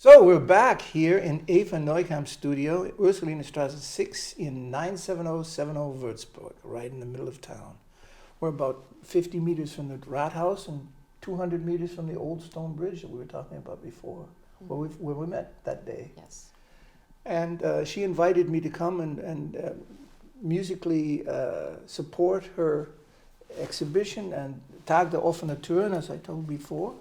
So we're back here in Eva Neukamm studio, Ursulinestraße 6 in 97070 Würzburg, right in the middle of town. We're about 50 meters from the Rathaus and 200 meters from the old stone bridge that we were talking about before, where we met that day. Yes. And she invited me to come and musically support her exhibition and Tag der offenen Türen, as I told before.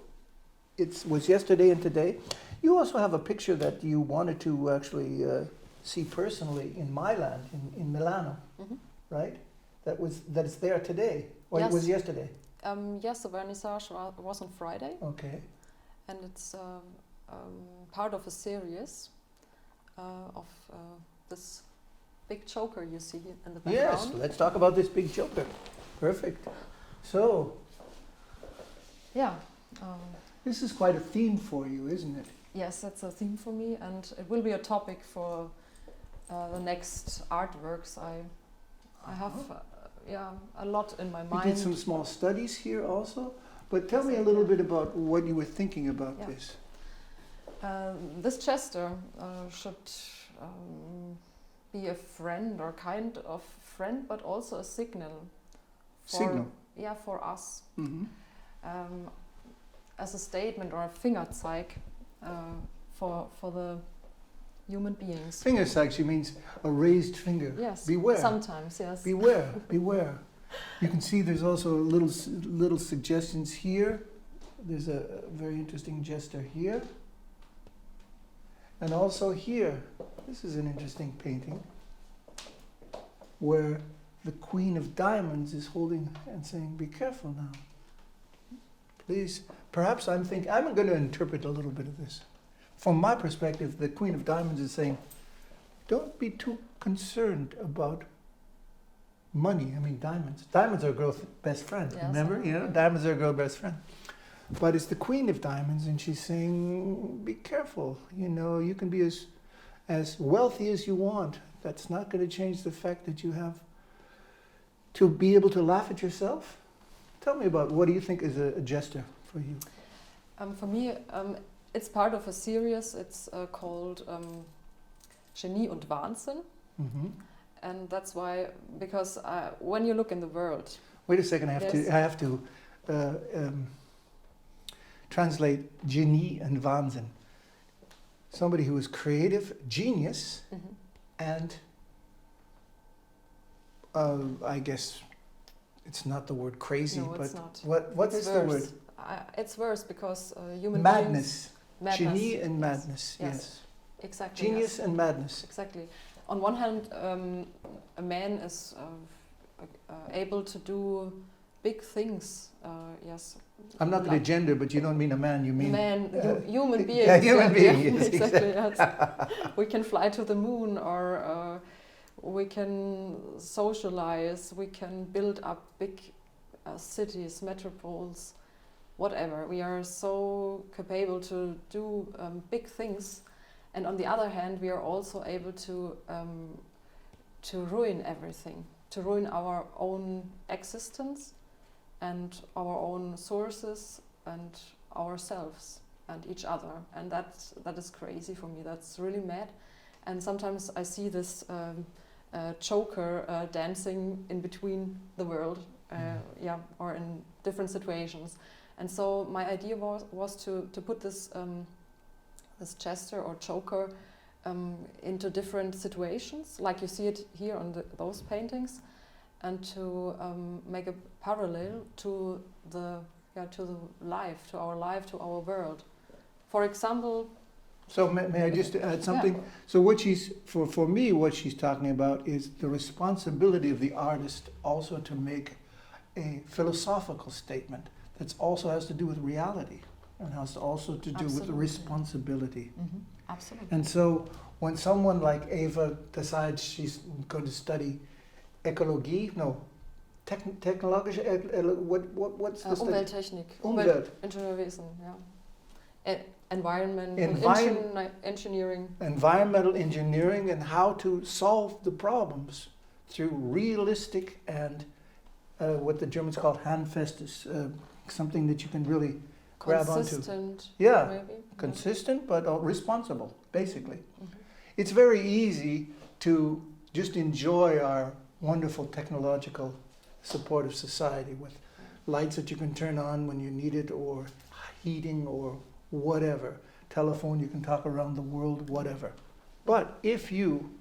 It was yesterday and today. You also have a picture that you wanted to actually see personally in my land, in Milano, right? That is there today, or yes. It was yesterday? Yes, the vernissage was on Friday. Okay. And it's part of a series of this big choker you see in the background. Yes, let's talk about this big choker. Perfect. So, yeah. this is quite a theme for you, isn't it? Yes, that's a theme for me, and it will be a topic for the next artworks. I have a lot in my mind. You did some small studies here also, but tell me a little bit about what you were thinking about this. This Chester should be a friend or kind of friend, but also a signal. For us. As a statement or a Fingerzeig for the human beings. Fingerzeig, she means a raised finger. Yes. Beware. Sometimes, yes. Beware, beware. You can see there's also little suggestions here. There's a very interesting gesture here. And also here, this is an interesting painting where the Queen of Diamonds is holding and saying, "Be careful now. Please." Perhaps I'm going to interpret a little bit of this. From my perspective, the Queen of Diamonds is saying, don't be too concerned about money. I mean, diamonds. Diamonds are a girl's best friend, yes, remember? You know, diamonds are a girl's best friend. But it's the Queen of Diamonds, and she's saying, be careful. You know, you can be as wealthy as you want. That's not going to change the fact that you have to be able to laugh at yourself. Tell me about, what do you think is a gesture for you? For me, it's part of a series. It's called Genie und Wahnsinn. And that's why, because when you look in the world... Wait a second, I have to translate Genie and Wahnsinn. Somebody who is creative, genius, and I guess it's not the word crazy, no, but it's not. What is the word? It's worse because human madness. Beings... Genie and madness, yes. Exactly. Genius and madness. Exactly. On one hand, a man is able to do big things, yes. I'm not going to gender, but you don't mean a man, you mean... human beings. Yeah, human being, yes, exactly. Yes. We can fly to the moon, or we can socialize, we can build up big cities, metropoles, whatever. We are so capable to do big things, and on the other hand, we are also able to ruin everything, to ruin our own existence and our own sources and ourselves and each other, and that is crazy for me. That's really mad, and sometimes I see this choker dancing in between the world, or in different situations. And so my idea was to put this Chester or choker into different situations, like you see it here on those paintings, and to make a parallel to our life, to our world. For example. So may I just add something? Yeah. So what for me, what she's talking about is the responsibility of the artist also to make a philosophical statement that also has to do with reality and has also to do with the responsibility. Absolutely. And so when someone like Eva decides she's going to study ecology, technologische, what's the study? Umwelttechnik, Umweltingenieurwesen, yeah. Engineering. Environmental engineering, and how to solve the problems through realistic and what the Germans call handfestes, something that you can really grab onto. Consistent, Yeah, maybe. consistent but responsible, basically. Mhm. It's very easy to just enjoy our wonderful technological supportive society with lights that you can turn on when you need it, or heating, or whatever. Telephone, you can talk around the world, whatever. But if you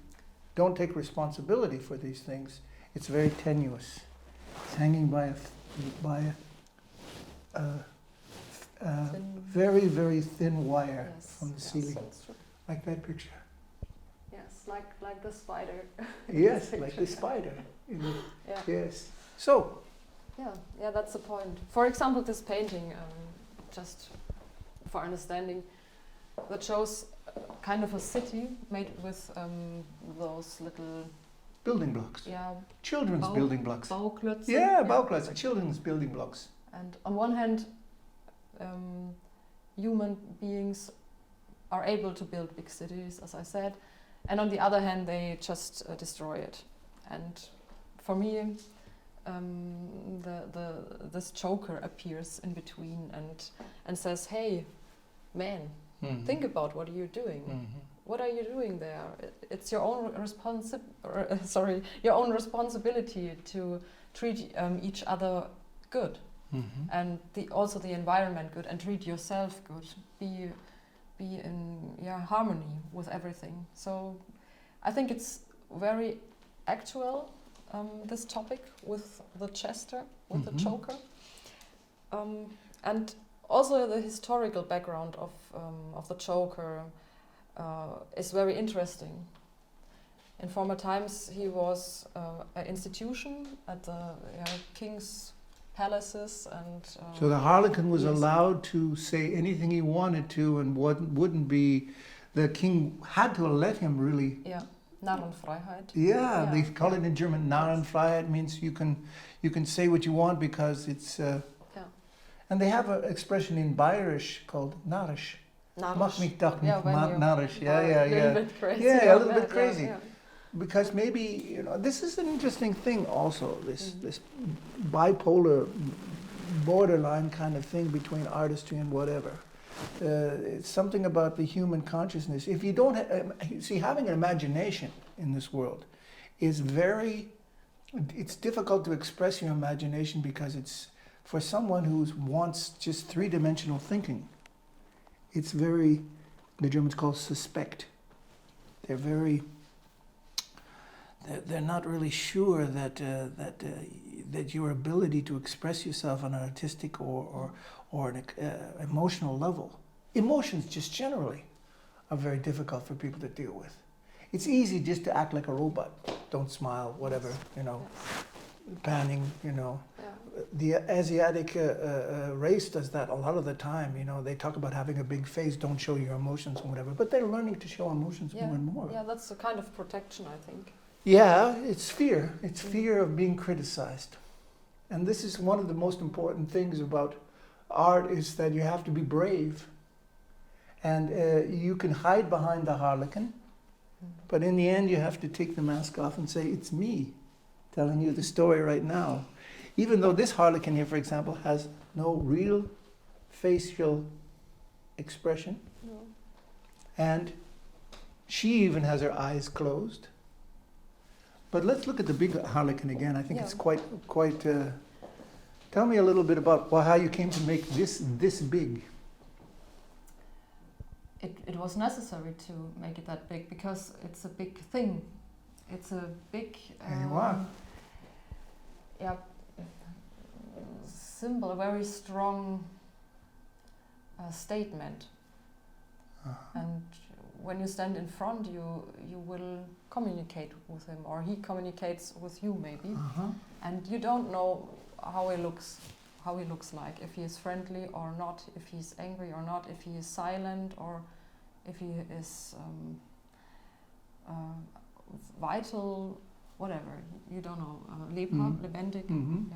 don't take responsibility for these things, it's very tenuous. It's hanging by a very, very thin wire from the ceiling, that's true. like that picture. Yes, like the spider. Yes, like the spider. Yeah. Yes. So, Yeah, that's the point. For example, this painting, just for understanding, that shows kind of a city made with those little building blocks. yeah Children's building blocks. Bauklötze. Yeah, Bauklötze, children's building blocks. And on one hand, human beings are able to build big cities, as I said, and on the other hand, they just destroy it. And for me, this Joker appears in between and says, "Hey, man, think about what you're doing. What are you doing there? It's your own your own responsibility to treat each other good, and also the environment good, and treat yourself good. Be in harmony with everything." So, I think it's very actual, this topic with the Chester, with the Joker, and also the historical background of the Joker is very interesting. In former times, he was an institution at the king's palaces, and so the Harlequin was allowed to say anything he wanted to, and wouldn't be. The king had to let him really. Yeah, Narrenfreiheit. Yeah, they call it in German Narrenfreiheit. Means you can say what you want because it's. And they have an expression in Bayerisch called narrisch. Mach mich doch nicht narrisch. Yeah. A little bit crazy. Yeah, a little bit crazy. Because maybe, this is an interesting thing also, this bipolar, borderline kind of thing between artistry and whatever. It's something about the human consciousness. If you don't, see, having an imagination in this world is it's difficult to express your imagination because it's, for someone who wants just three-dimensional thinking, it's very, the Germans call suspect. They're not really sure that your ability to express yourself on an artistic or an emotional level, emotions just generally, are very difficult for people to deal with. It's easy just to act like a robot. Don't smile, whatever, panning, The Asiatic race does that a lot of the time. They talk about having a big face, don't show your emotions and whatever, but they're learning to show emotions more and more. Yeah, that's a kind of protection, I think. Yeah, it's fear. It's fear of being criticized. And this is one of the most important things about art, is that you have to be brave. And you can hide behind the Harlequin, but in the end you have to take the mask off and say, it's me telling you the story right now. Even though this Harlequin here, for example, has no real facial expression. No. And she even has her eyes closed. But let's look at the big Harlequin again. I think it's quite. Tell me a little bit about how you came to make this big. It was necessary to make it that big because it's a big thing. It's a big symbol, a very strong statement. And when you stand in front, you will communicate with him, or he communicates with you maybe, and you don't know how he looks like, if he is friendly or not, if he's angry or not, if he is silent or if he is vital, whatever, you don't know, lebendig.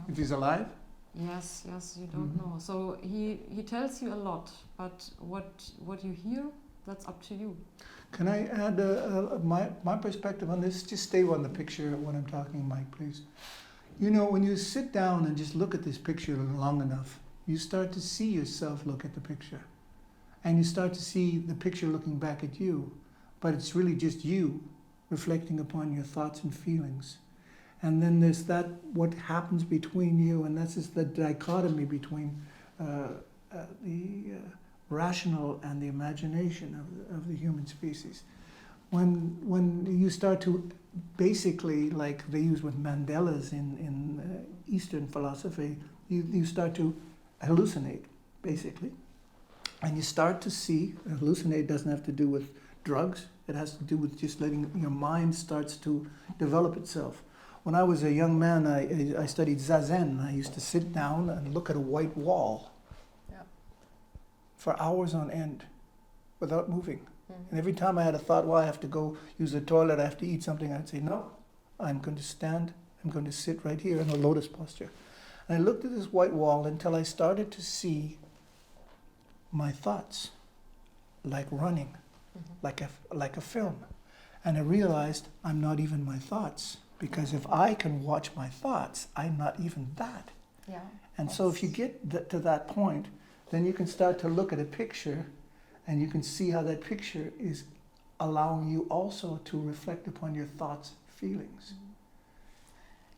If he's alive? Yes, you don't know. So he tells you a lot, but what you hear, that's up to you. Can I add my perspective on this? Just stay on the picture when I'm talking, Mike, please. When you sit down and just look at this picture long enough, you start to see yourself look at the picture. And you start to see the picture looking back at you. But it's really just you reflecting upon your thoughts and feelings. And then there's that, what happens between you, and that's just the dichotomy between the rational and the imagination of the human species. When you start to basically, like they use with mandalas in Eastern philosophy, you start to hallucinate, basically. And you start to see, hallucinate doesn't have to do with drugs, it has to do with just letting your mind starts to develop itself. When I was a young man, I studied Zazen. I used to sit down and look at a white wall for hours on end without moving. And every time I had a thought, well, I have to go use the toilet, I have to eat something, I'd say, no, I'm going to stand, I'm going to sit right here in a lotus posture. And I looked at this white wall until I started to see my thoughts like running, like a film. And I realized I'm not even my thoughts, because if I can watch my thoughts, I'm not even that. Yeah. And so if you get to that point, then you can start to look at a picture, and you can see how that picture is allowing you also to reflect upon your thoughts, feelings.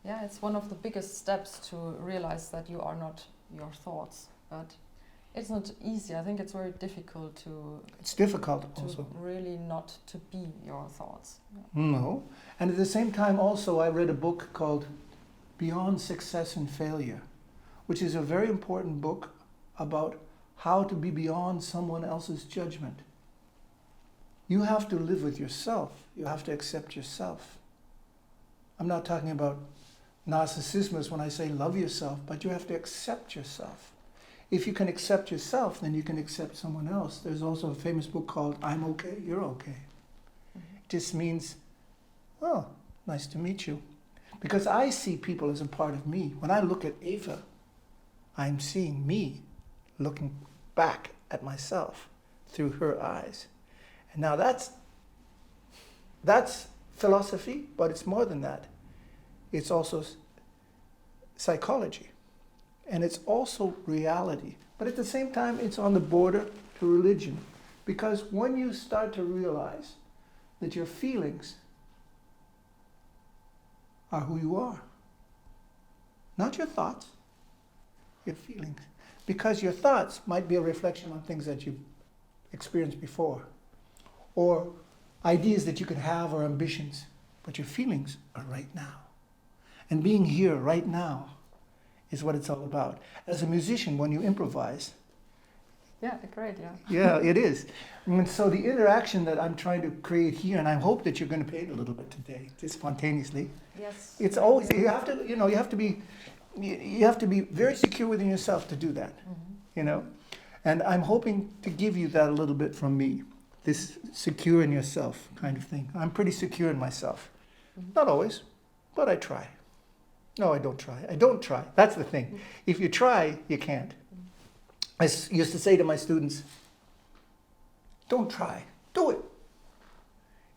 Yeah, it's one of the biggest steps to realize that you are not your thoughts. But it's not easy. I think it's very difficult to... It's difficult also. Really not to be your thoughts. Yeah. No. And at the same time also I read a book called Beyond Success and Failure, which is a very important book about how to be beyond someone else's judgment. You have to live with yourself. You have to accept yourself. I'm not talking about narcissism when I say love yourself, but you have to accept yourself. If you can accept yourself, then you can accept someone else. There's also a famous book called I'm Okay, You're Okay. It just means, oh, nice to meet you. Because I see people as a part of me. When I look at Eva, I'm seeing me looking back at myself through her eyes. And now that's philosophy, but it's more than that. It's also psychology. And it's also reality. But at the same time, it's on the border to religion. Because when you start to realize that your feelings are who you are, not your thoughts, your feelings. Because your thoughts might be a reflection on things that you've experienced before, or ideas that you could have or ambitions, but your feelings are right now. And being here right now is what it's all about. As a musician, when you improvise... Yeah, great, yeah. Yeah, it is. And so the interaction that I'm trying to create here, and I hope that you're going to paint a little bit today, just spontaneously. Yes. It's always, you have to be very secure within yourself to do that, you know. And I'm hoping to give you that a little bit from me, this secure in yourself kind of thing. I'm pretty secure in myself. Not always, but I try. No, I don't try. I don't try. That's the thing. If you try, you can't. I used to say to my students, don't try, do it.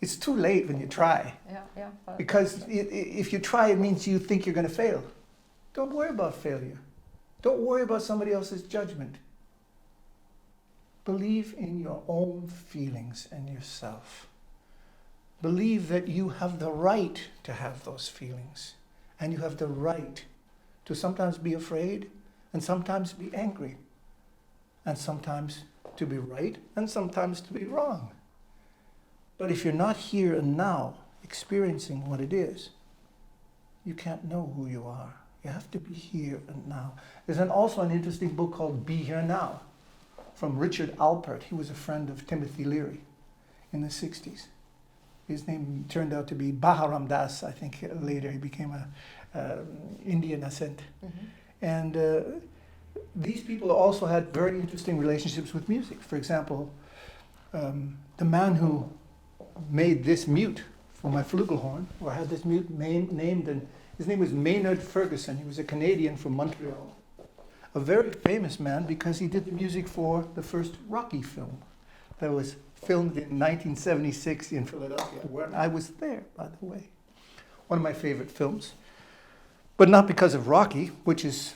It's too late when you try. Yeah. Because if you try, it means you think you're going to fail. Don't worry about failure. Don't worry about somebody else's judgment. Believe in your own feelings and yourself. Believe that you have the right to have those feelings. And you have the right to sometimes be afraid and sometimes be angry. And sometimes to be right and sometimes to be wrong. But if you're not here and now experiencing what it is, you can't know who you are. You have to be here and now. There's also an interesting book called Be Here Now from Richard Alpert. He was a friend of Timothy Leary in the 60s. His name turned out to be Baharam Das. I think later he became a Indian ascent. And these people also had very interesting relationships with music. For example, the man who made this mute for my flugelhorn, or had this mute named, and his name was Maynard Ferguson. He was a Canadian from Montreal. A very famous man because he did the music for the first Rocky film that was filmed in 1976 in Philadelphia, where I was there, by the way. One of my favorite films. But not because of Rocky, which is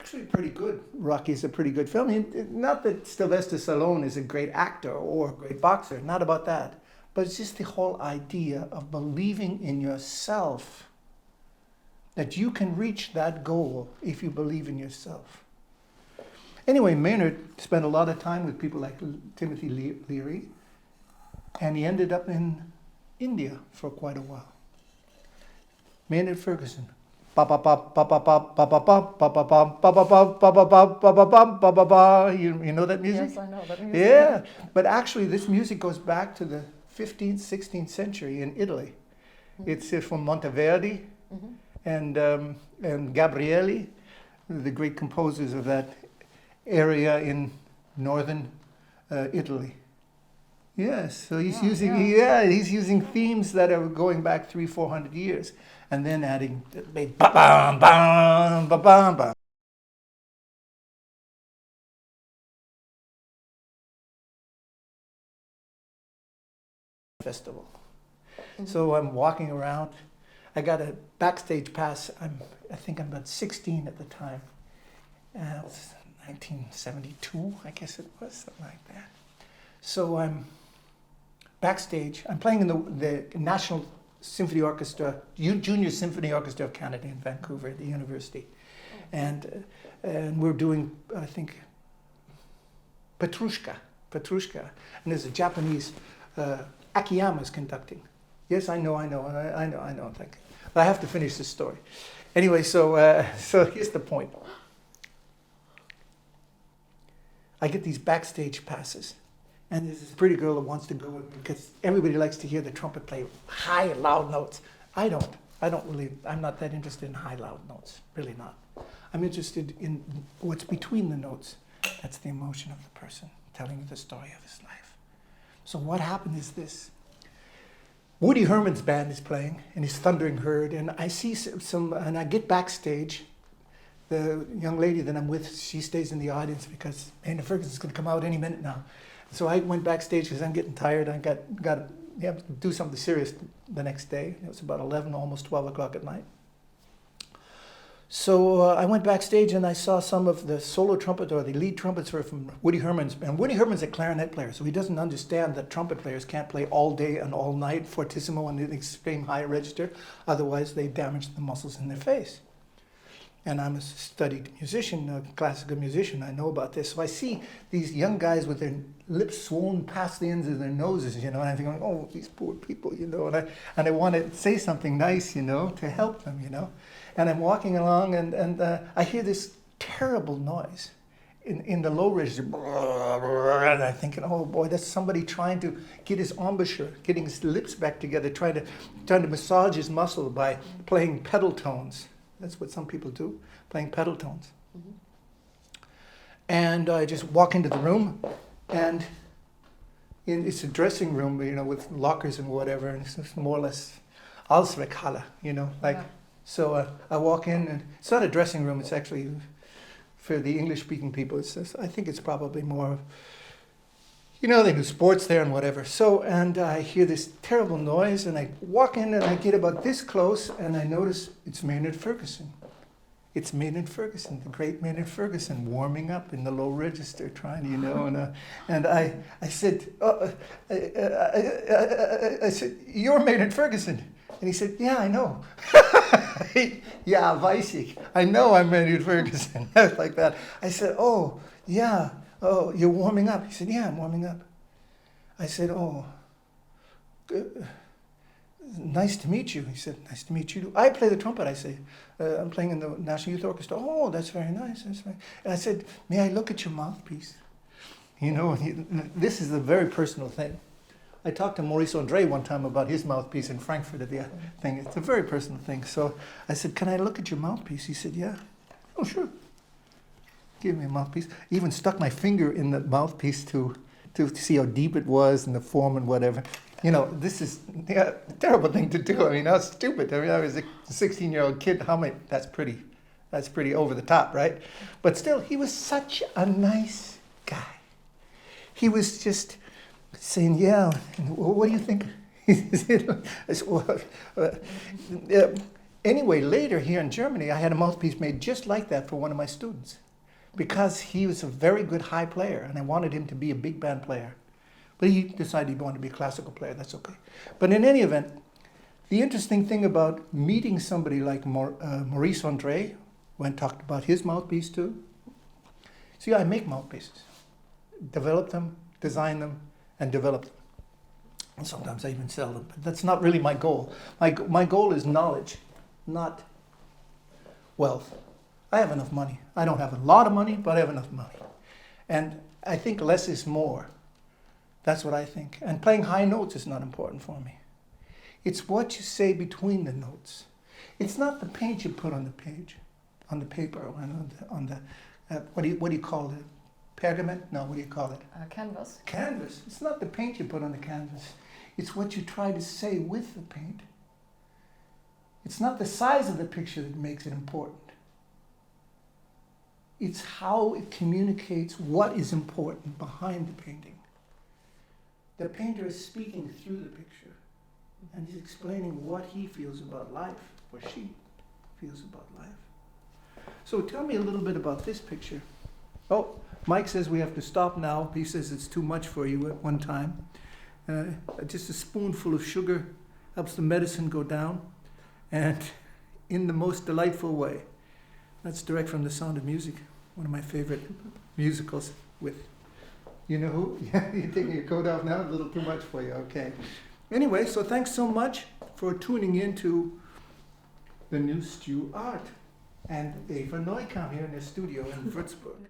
actually pretty good. Rocky's a pretty good film. Not that Sylvester Stallone is a great actor or a great boxer, not about that. But it's just the whole idea of believing in yourself, that you can reach that goal if you believe in yourself. Anyway, Maynard spent a lot of time with people like Timothy Leary, and he ended up in India for quite a while. Maynard Ferguson. You know that music? Yes, I know that music. Yeah, but actually this music goes back to the 15th, 16th century in Italy. It's from Monteverdi and Gabrieli, the great composers of that area in northern Italy. Yes, so he's he's using themes that are going back 300-400 years, and then adding ba-bam, bam, ba-bam, bam. Festival. So I'm walking around. I got a backstage pass. I think I'm about 16 at the time. It was 1972, I guess it was, something like that. So I'm backstage. I'm playing in the National Symphony Orchestra, Junior Symphony Orchestra of Canada in Vancouver at the university. And we're doing, I think, Petrushka. And there's a Japanese, Akiyama's conducting. Yes, I know. Thank you. But I have to finish this story. Anyway, so here's the point. I get these backstage passes. And there's this pretty girl that wants to go with me because everybody likes to hear the trumpet play high, loud notes. I'm not that interested in high, loud notes. Really not. I'm interested in what's between the notes. That's the emotion of the person telling you the story of his life. So what happened is this. Woody Herman's band is playing, and he's Thundering Herd, and I see and I get backstage. The young lady that I'm with, she stays in the audience because Maynard Ferguson's going to come out any minute now. So I went backstage because I'm getting tired. I got to do something serious the next day. It was about 11, almost 12 o'clock at night. So I went backstage and I saw some of the solo trumpet or the lead trumpets were from Woody Herman's. And Woody Herman's a clarinet player, so he doesn't understand that trumpet players can't play all day and all night, fortissimo and an extreme high register. Otherwise, they damage the muscles in their face. And I'm a studied musician, a classical musician. I know about this. So I see these young guys with their lips swollen past the ends of their noses, and I'm thinking, oh, these poor people, and I want to say something nice, to help them, And I'm walking along, and I hear this terrible noise in the low register, and I'm thinking, oh boy, that's somebody trying to get his embouchure, getting his lips back together, trying to massage his muscle by playing pedal tones. That's what some people do, playing pedal tones. Mm-hmm. And I just walk into the room, and it's a dressing room, with lockers and whatever, and it's more or less Ausweghalle, So I walk in, and it's not a dressing room, it's actually, for the English-speaking people, I think it's probably more of, they do sports there and whatever. So, and I hear this terrible noise, and I walk in, and I get about this close, and I notice it's Maynard Ferguson. It's Maynard Ferguson, the great Maynard Ferguson, warming up in the low register, trying, and I said, I said, you're Maynard Ferguson. And he said, yeah, I know. Yeah, weiß ich. I know I'm Maynard Ferguson. Like that. I said, oh, yeah. Oh, you're warming up. He said, yeah, I'm warming up. I said, oh, good. Nice to meet you. He said, nice to meet you. I play the trumpet, I say. I'm playing in the National Youth Orchestra. Oh, that's very nice. And I said, may I look at your mouthpiece? This is a very personal thing. I talked to Maurice Andre one time about his mouthpiece in Frankfurt at the thing. It's a very personal thing. So I said, can I look at your mouthpiece? He said, yeah. Oh, sure. Give me a mouthpiece. Even stuck my finger in the mouthpiece to see how deep it was and the form and whatever. This is a terrible thing to do. I was stupid. I was a 16-year-old kid. That's pretty over the top, right? But still, he was such a nice guy. He was just saying, yeah, what do you think? I said, well, Anyway, later here in Germany, I had a mouthpiece made just like that for one of my students because he was a very good high player and I wanted him to be a big band player. But he decided he wanted to be a classical player, that's okay. But in any event, the interesting thing about meeting somebody like Maurice Andre, when talked about his mouthpiece too, see, I make mouthpieces, develop them, design them, and develop them. And sometimes I even sell them, but that's not really my goal. My goal is knowledge, not wealth. I have enough money. I don't have a lot of money, but I have enough money. And I think less is more. That's what I think. And playing high notes is not important for me. It's what you say between the notes. It's not the paint you put on the page, on the paper, on the what do you call it? Pergament? No, what do you call it? Canvas. Canvas. It's not the paint you put on the canvas. It's what you try to say with the paint. It's not the size of the picture that makes it important. It's how it communicates what is important behind the painting. The painter is speaking through the picture, and he's explaining what he feels about life, or she feels about life. So tell me a little bit about this picture. Oh, Mike says we have to stop now. He says it's too much for you at one time. Just a spoonful of sugar helps the medicine go down, and in the most delightful way. That's direct from The Sound of Music, one of my favorite musicals with, you know who? Yeah, you're taking your coat off now? A little too much for you, okay. Anyway, so thanks so much for tuning in to the new SteuART and Eva Neukamm here in the studio in Würzburg.